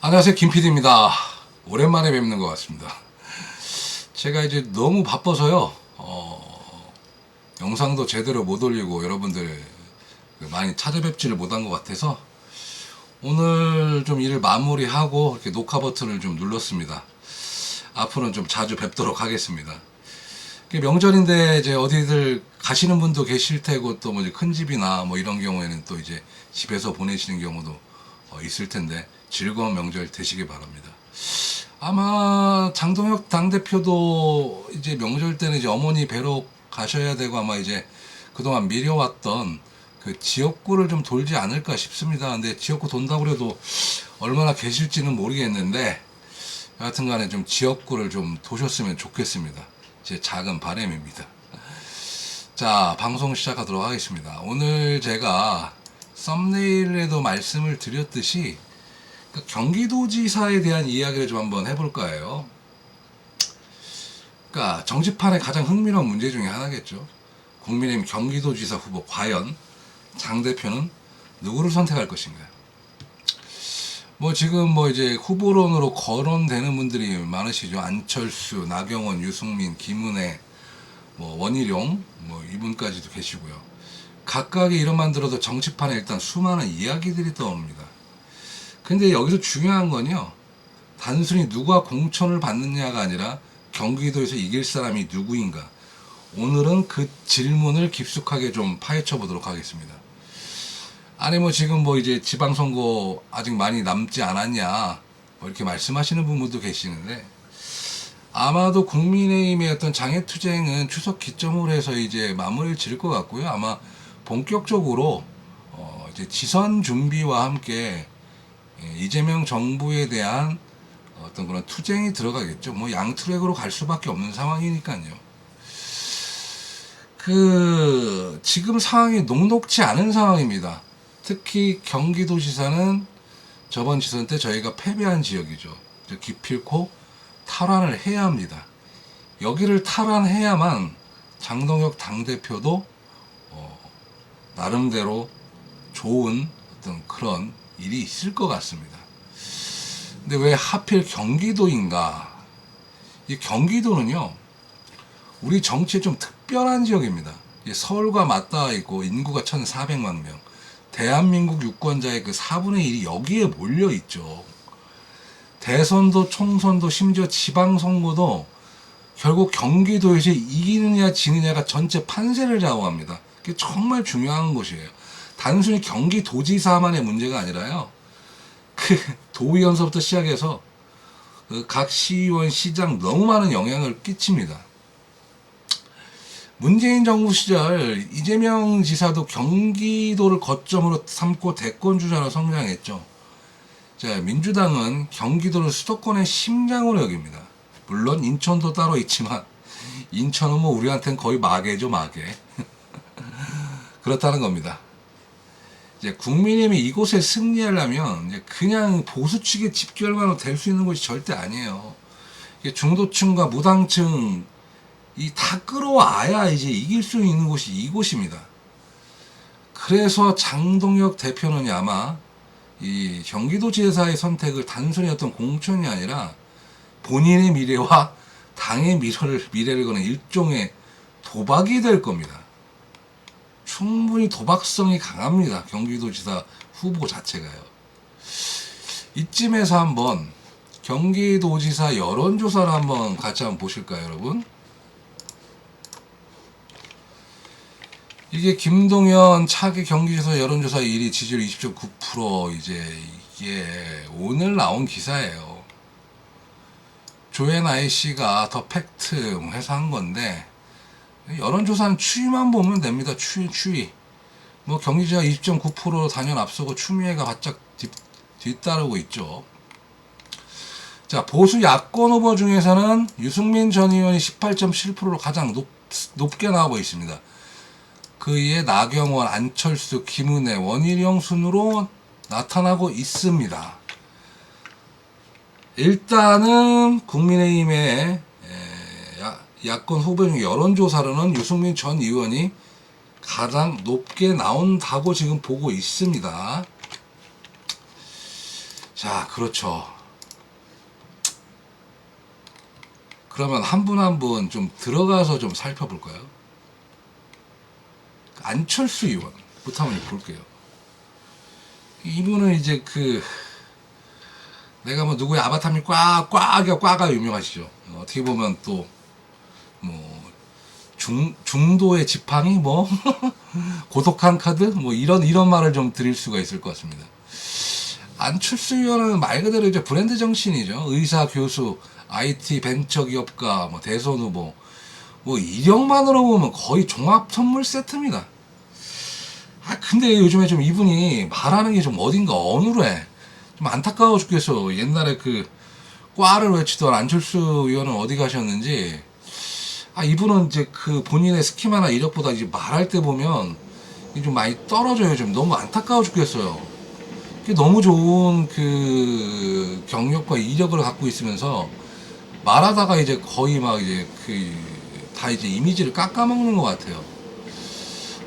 안녕하세요, 김PD입니다. 오랜만에 뵙는 것 같습니다. 제가 이제 너무 바빠서요, 영상도 제대로 못 올리고 여러분들 많이 찾아뵙지를 못한 것 같아서 오늘 좀 일을 마무리하고 이렇게 녹화 버튼을 좀 눌렀습니다. 앞으로는 좀 자주 뵙도록 하겠습니다. 명절인데 이제 어디들 가시는 분도 계실 테고 또 뭐 큰 집이나 뭐 이런 경우에는 또 이제 집에서 보내시는 경우도 있을 텐데 즐거운 명절 되시기 바랍니다. 아마 장동혁 당대표도 이제 명절 때는 이제 어머니 뵈러 가셔야 되고 아마 이제 그동안 미뤄왔던 그 지역구를 좀 돌지 않을까 싶습니다. 근데 지역구 돈다고 그래도 얼마나 계실지는 모르겠는데 여하튼 간에 좀 지역구를 좀 도셨으면 좋겠습니다. 제 작은 바람입니다. 자, 방송 시작하도록 하겠습니다. 오늘 제가 썸네일에도 말씀을 드렸듯이 경기도지사에 대한 이야기를 좀 한번 해볼까 해요. 그러니까 정치판의 가장 흥미로운 문제 중에 하나겠죠. 국민의힘 경기도지사 후보 과연 장 대표는 누구를 선택할 것인가요? 뭐 지금 뭐 이제 후보론으로 거론되는 분들이 많으시죠. 안철수, 나경원, 유승민, 김은혜, 뭐 원희룡, 뭐 이분까지도 계시고요. 각각의 이름만 들어도 정치판에 일단 수많은 이야기들이 떠오릅니다. 근데 여기서 중요한 건요, 단순히 누가 공천을 받느냐가 아니라 경기도에서 이길 사람이 누구인가. 오늘은 그 질문을 깊숙하게 좀 파헤쳐 보도록 하겠습니다. 아니 뭐 지금 뭐 이제 지방선거 아직 많이 남지 않았냐 뭐 이렇게 말씀하시는 분들도 계시는데, 아마도 국민의힘의 어떤 장애투쟁은 추석 기점으로 해서 이제 마무리를 지을 것 같고요. 아마 본격적으로 이제 지선 준비와 함께 이재명 정부에 대한 어떤 그런 투쟁이 들어가겠죠. 뭐 양트랙으로 갈 수밖에 없는 상황이니까요. 지금 상황이 녹록치 않은 상황입니다. 특히 경기도지사는 저번 지선 때 저희가 패배한 지역이죠. 기필코 탈환을 해야 합니다. 여기를 탈환해야만 장동혁 당대표도 나름대로 좋은 어떤 그런 일이 있을 것 같습니다. 근데 왜 하필 경기도인가? 이 경기도는요, 우리 정치에 좀 특별한 지역입니다. 서울과 맞닿아 있고 인구가 1,400만 명. 대한민국 유권자의 그 4분의 1이 여기에 몰려 있죠. 대선도 총선도 심지어 지방선거도 결국 경기도에서 이기느냐 지느냐가 전체 판세를 좌우합니다. 그게 정말 중요한 곳이에요. 단순히 경기도지사만의 문제가 아니라요, 그 도의원서부터 시작해서 각 시의원, 시장 너무 많은 영향을 끼칩니다. 문재인 정부 시절 이재명 지사도 경기도를 거점으로 삼고 대권주자로 성장했죠. 자, 민주당은 경기도를 수도권의 심장으로 여깁니다. 물론 인천도 따로 있지만 인천은 뭐 우리한테는 거의 마개죠, 마개. 그렇다는 겁니다. 이제 국민의힘이 이곳에 승리하려면 이제 그냥 보수 측의 집결만으로 될 수 있는 것이 절대 아니에요. 중도층과 무당층 이 다 끌어와야 이제 이길 수 있는 곳이 이곳입니다. 그래서 장동혁 대표는 아마 이 경기도지사의 선택을 단순히 어떤 공천이 아니라 본인의 미래와 당의 미래를 거는 일종의 도박이 될 겁니다. 충분히 도박성이 강합니다. 경기도지사 후보 자체가요. 이쯤에서 한번 경기도지사 여론조사를 한번 같이 한번 보실까요, 여러분? 이게 김동연 차기 경기도지사 여론조사 1위 지지율 20.9%. 이제 이게 오늘 나온 기사예요. 조앤아이 씨가 더 팩트 해서 한 건데, 여론조사는 추이만 보면 됩니다. 추이. 뭐 경기지가 20.9% 단연 앞서고 추미애가 바짝 뒤따르고 있죠. 자, 보수 야권 후보 중에서는 유승민 전 의원이 18.7%로 가장 높게 나오고 있습니다. 그 이에 나경원, 안철수, 김은혜, 원희룡 순으로 나타나고 있습니다. 일단은 국민의힘의 야권 후보 중 여론조사로는 유승민 전 의원이 가장 높게 나온다고 지금 보고 있습니다. 자, 그렇죠. 그러면 한 분 한 분 좀 들어가서 좀 살펴볼까요? 안철수 의원부터 한번 볼게요. 이분은 이제 내가 뭐 누구의 아바타미 꽉가 유명하시죠. 어떻게 보면 또 뭐 중도의 지팡이 뭐 고독한 카드 뭐 이런 말을 좀 드릴 수가 있을 것 같습니다. 안철수 의원은 말 그대로 이제 브랜드 정신이죠. 의사, 교수, IT, 벤처기업가, 뭐 대선 후보, 뭐 이력만으로 보면 거의 종합 선물 세트입니다. 근데 요즘에 좀 이분이 말하는 게 좀 어딘가 어눌해. 좀 안타까워 죽겠어. 옛날에 꽈를 외치던 안철수 의원은 어디 가셨는지. 이분은 이제 본인의 스키마나 이력보다 이제 말할 때 보면 좀 많이 떨어져요. 좀 너무 안타까워 죽겠어요. 너무 좋은 경력과 이력을 갖고 있으면서 말하다가 이제 거의 막 이제 다 이제 이미지를 깎아먹는 것 같아요.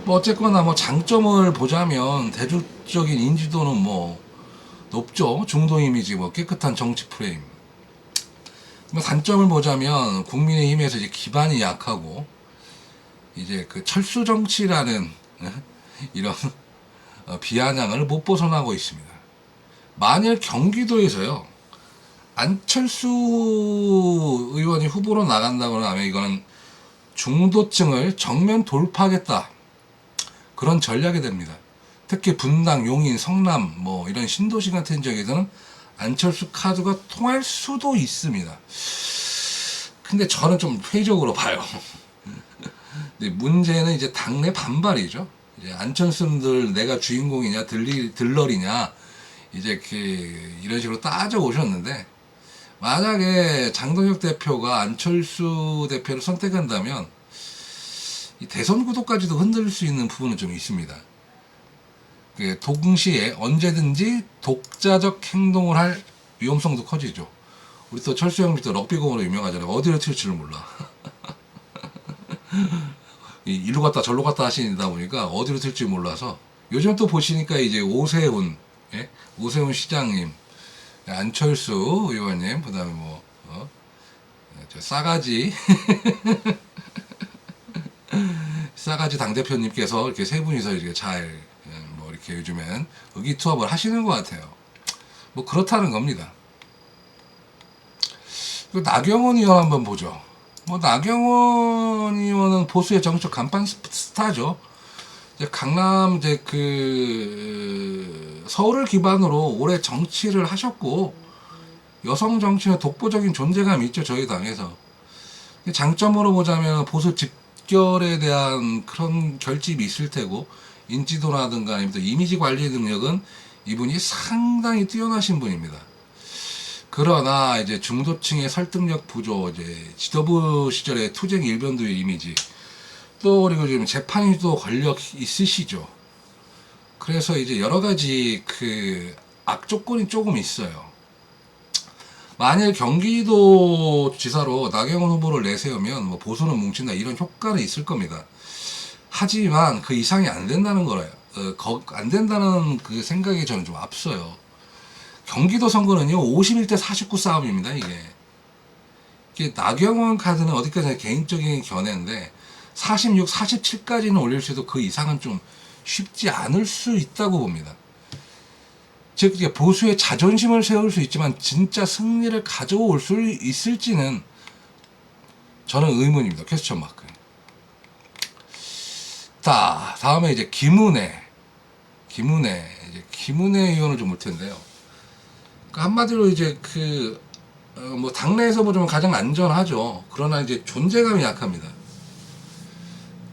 뭐 어쨌거나 뭐 장점을 보자면 대중적인 인지도는 뭐 높죠. 중도 이미지, 뭐 깨끗한 정치 프레임. 뭐 단점을 보자면 국민의힘에서 이제 기반이 약하고 이제 철수 정치라는 이런 비아냥을 못 벗어나고 있습니다. 만일 경기도에서요 안철수 의원이 후보로 나간다고 하면 이거는 중도층을 정면 돌파하겠다 그런 전략이 됩니다. 특히 분당, 용인, 성남 뭐 이런 신도시 같은 지역에서는 안철수 카드가 통할 수도 있습니다. 근데 저는 좀 회의적으로 봐요. 근데 문제는 이제 당내 반발이죠. 이제 안철수들 내가 주인공이냐 들러리냐 이제 이런 식으로 따져 오셨는데 만약에 장동혁 대표가 안철수 대표를 선택한다면 이 대선 구도까지도 흔들 수 있는 부분은 좀 있습니다. 동시에 언제든지 독자적 행동을 할 위험성도 커지죠. 우리 또 철수 형님 또 럭비공으로 유명하잖아요. 어디로 튈지를 몰라. 일로 갔다 절로 갔다 하시다 보니까 어디로 튈지 몰라서 요즘 또 보시니까 이제 오세훈 시장님, 안철수 의원님, 그 다음에 저 싸가지 당대표님께서 이렇게 세 분이서 이렇게 잘 이렇게 요즘엔 의기투합을 하시는 것 같아요. 뭐 그렇다는 겁니다. 나경원 의원 한번 보죠. 뭐 나경원 의원은 보수의 정치적 간판 스타죠. 이제 강남 서울을 기반으로 오래 정치를 하셨고 여성 정치의 독보적인 존재감이 있죠. 저희 당에서. 장점으로 보자면 보수 집결에 대한 그런 결집이 있을 테고 인지도라든가 아니면 이미지 관리 능력은 이분이 상당히 뛰어나신 분입니다. 그러나 이제 중도층의 설득력 부족, 이제 지도부 시절의 투쟁 일변도의 이미지, 또 그리고 지금 재판에도 권력 있으시죠. 그래서 이제 여러 가지 악조건이 조금 있어요. 만일 경기도 지사로 나경원 후보를 내세우면 뭐 보수는 뭉친다 이런 효과는 있을 겁니다. 하지만 그 이상이 안 된다는 거예요. 안 된다는 생각이 저는 좀 앞서요. 경기도 선거는요 51대 49 싸움입니다. 이게 나경원 카드는 어디까지나 개인적인 견해인데 46, 47까지는 올릴 수도 그 이상은 좀 쉽지 않을 수 있다고 봅니다. 즉 보수의 자존심을 세울 수 있지만 진짜 승리를 가져올 수 있을지는 저는 의문입니다. 퀘스천 마크. 다음에 이제 김은혜 의원을 좀 볼 텐데요. 한마디로 이제 뭐 당내에서 보자면 가장 안전하죠. 그러나 이제 존재감이 약합니다.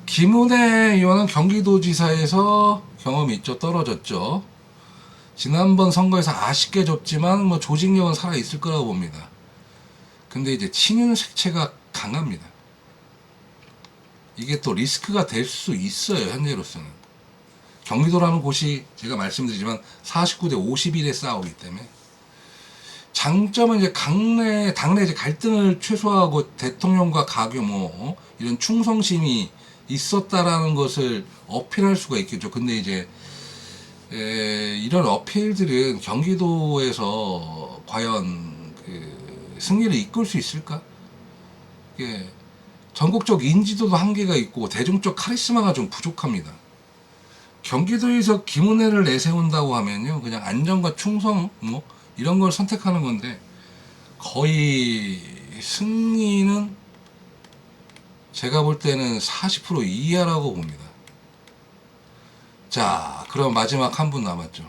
김은혜 의원은 경기도지사에서 경험이 있죠. 떨어졌죠. 지난번 선거에서 아쉽게 졌지만 뭐 조직력은 살아 있을 거라고 봅니다. 근데 이제 친윤 색채가 강합니다. 이게 또 리스크가 될 수 있어요. 현재로서는 경기도라는 곳이 제가 말씀드리지만 49대 51의 싸우기 때문에 장점은 이제 당내 이제 갈등을 최소화하고 대통령과 가교모 이런 충성심이 있었다라는 것을 어필할 수가 있겠죠. 근데 이제 이런 어필들은 경기도에서 과연 승리를 이끌 수 있을까? 이게 전국적 인지도도 한계가 있고 대중적 카리스마가 좀 부족합니다. 경기도에서 김은혜를 내세운다고 하면요, 그냥 안전과 충성 뭐 이런 걸 선택하는 건데 거의 승리는 제가 볼 때는 40% 이하라고 봅니다. 자, 그럼 마지막 한 분 남았죠.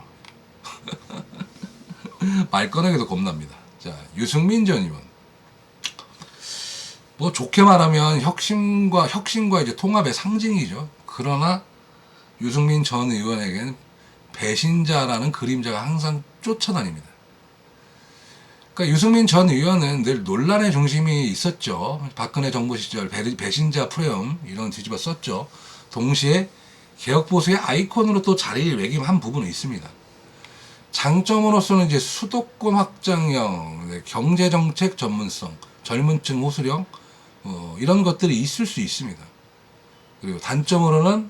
말 꺼내기도 겁납니다. 자, 유승민 전 의원. 뭐 좋게 말하면 혁신과 이제 통합의 상징이죠. 그러나 유승민 전 의원에게는 배신자라는 그림자가 항상 쫓아다닙니다. 그러니까 유승민 전 의원은 늘 논란의 중심이 있었죠. 박근혜 정부 시절 배신자 프레임 이런 뒤집어 썼죠. 동시에 개혁보수의 아이콘으로 또 자리를 매김한 부분이 있습니다. 장점으로서는 이제 수도권 확장형, 경제정책 전문성, 젊은층 호소력 이런 것들이 있을 수 있습니다. 그리고 단점으로는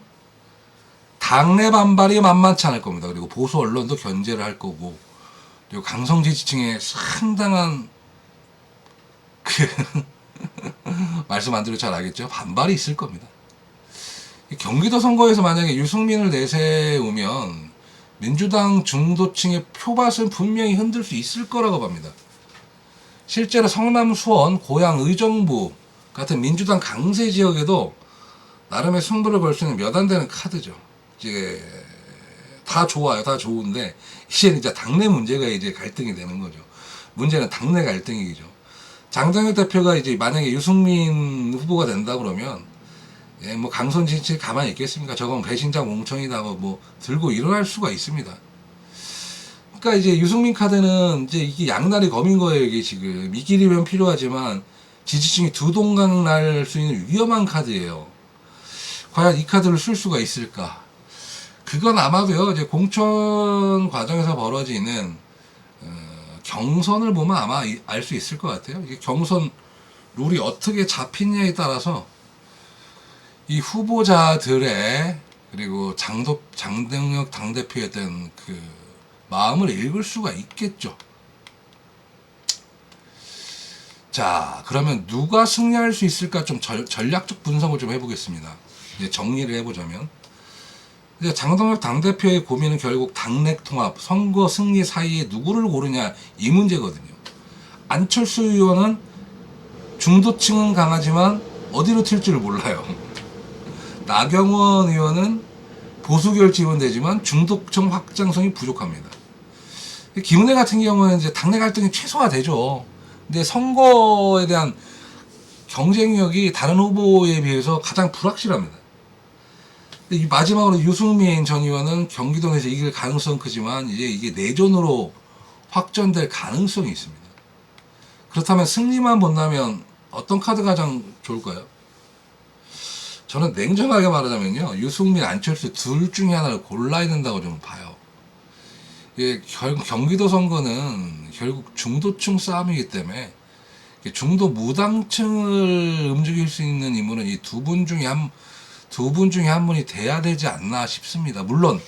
당내 반발이 만만치 않을 겁니다. 그리고 보수 언론도 견제를 할 거고, 그리고 강성 지지층의 상당한 말씀 안 드려도 잘 알겠죠? 반발이 있을 겁니다. 경기도 선거에서 만약에 유승민을 내세우면 민주당 중도층의 표밭은 분명히 흔들 수 있을 거라고 봅니다. 실제로 성남, 수원, 고양, 의정부 같은 민주당 강세 지역에도 나름의 승부를 걸 수 있는 몇 안 되는 카드죠. 이제 다 좋아요, 다 좋은데 이제는 이제 당내 문제가 이제 갈등이 되는 거죠. 문제는 당내 갈등이죠. 장동혁 대표가 이제 만약에 유승민 후보가 된다 그러면 뭐 강선 지지 가만히 있겠습니까? 저건 배신자 몽청이다 뭐 들고 일어날 수가 있습니다. 그러니까 이제 유승민 카드는 이제 이게 양날의 검인 거예요. 이게 지금 이 길이면 필요하지만 지지층이 두 동강 날 수 있는 위험한 카드예요. 과연 이 카드를 쓸 수가 있을까? 그건 아마도요, 이제 공천 과정에서 벌어지는 경선을 보면 아마 알 수 있을 것 같아요. 이게 경선 룰이 어떻게 잡히냐에 따라서 이 후보자들의 그리고 장동혁 당대표에 대한 그 마음을 읽을 수가 있겠죠. 자, 그러면 누가 승리할 수 있을까 좀 전략적 분석을 좀 해보겠습니다. 이제 정리를 해보자면, 이제 장동혁 당대표의 고민은 결국 당내 통합, 선거 승리 사이에 누구를 고르냐 이 문제거든요. 안철수 의원은 중도층은 강하지만 어디로 튈지를 몰라요. 나경원 의원은 보수결 지원되지만 중도층 확장성이 부족합니다. 김은혜 같은 경우는 이제 당내 갈등이 최소화되죠. 근데 선거에 대한 경쟁력이 다른 후보에 비해서 가장 불확실합니다. 이 마지막으로 유승민 전 의원은 경기도 내에서 이길 가능성은 크지만 이제 이게 내전으로 확전될 가능성이 있습니다. 그렇다면 승리만 본다면 어떤 카드가 가장 좋을까요? 저는 냉정하게 말하자면요, 유승민, 안철수 둘 중에 하나를 골라야 된다고 좀 봐요. 예, 경기도 선거는 결국 중도층 싸움이기 때문에 중도 무당층을 움직일 수 있는 인물은 이 두 분 중에 한 분이 돼야 되지 않나 싶습니다. 물론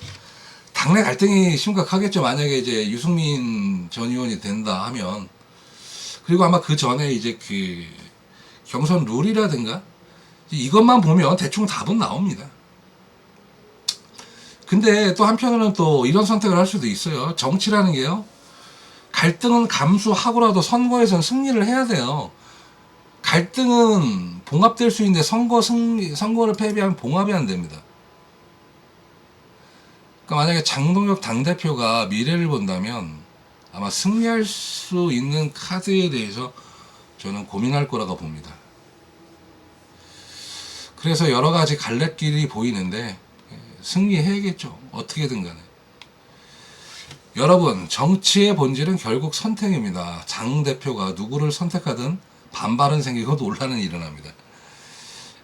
당내 갈등이 심각하겠죠. 만약에 이제 유승민 전 의원이 된다 하면. 그리고 아마 그 전에 이제 그 경선 룰이라든가 이것만 보면 대충 답은 나옵니다. 근데 또 한편으로는 또 이런 선택을 할 수도 있어요. 정치라는 게요, 갈등은 감수하고라도 선거에서는 승리를 해야 돼요. 갈등은 봉합될 수 있는데 선거를 패배하면 봉합이 안 됩니다. 그러니까 만약에 장동혁 당대표가 미래를 본다면 아마 승리할 수 있는 카드에 대해서 저는 고민할 거라고 봅니다. 그래서 여러 가지 갈래길이 보이는데 승리해야겠죠. 어떻게든 간에. 여러분, 정치의 본질은 결국 선택입니다. 장 대표가 누구를 선택하든 반발은 생기고 논란은 일어납니다.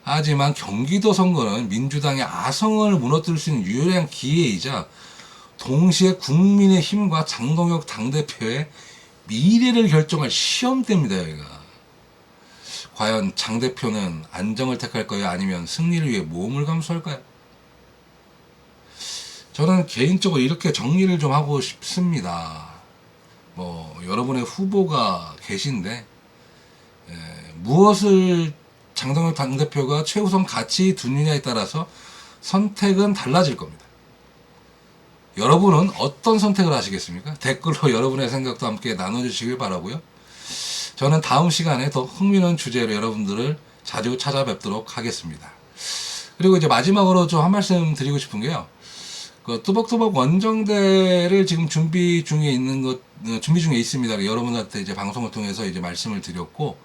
하지만 경기도 선거는 민주당의 아성을 무너뜨릴 수 있는 유일한 기회이자 동시에 국민의 힘과 장동혁 당대표의 미래를 결정할 시험대입니다. 여기가. 과연 장 대표는 안정을 택할까요? 아니면 승리를 위해 모험을 감수할까요? 저는 개인적으로 이렇게 정리를 좀 하고 싶습니다. 뭐 여러분의 후보가 계신데 무엇을 장동혁 당대표가 최우선 가치 두느냐에 따라서 선택은 달라질 겁니다. 여러분은 어떤 선택을 하시겠습니까? 댓글로 여러분의 생각도 함께 나눠주시길 바라고요. 저는 다음 시간에 더 흥미로운 주제로 여러분들을 자주 찾아뵙도록 하겠습니다. 그리고 이제 마지막으로 좀 한 말씀 드리고 싶은 게요. 그 뚜벅뚜벅 원정대를 지금 준비 중에 있습니다. 여러분한테 이제 방송을 통해서 이제 말씀을 드렸고,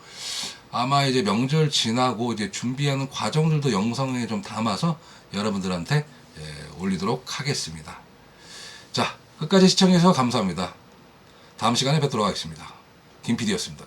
아마 이제 명절 지나고 이제 준비하는 과정들도 영상에 좀 담아서 여러분들한테 올리도록 하겠습니다. 자, 끝까지 시청해주셔서 감사합니다. 다음 시간에 뵙도록 하겠습니다. 김PD였습니다.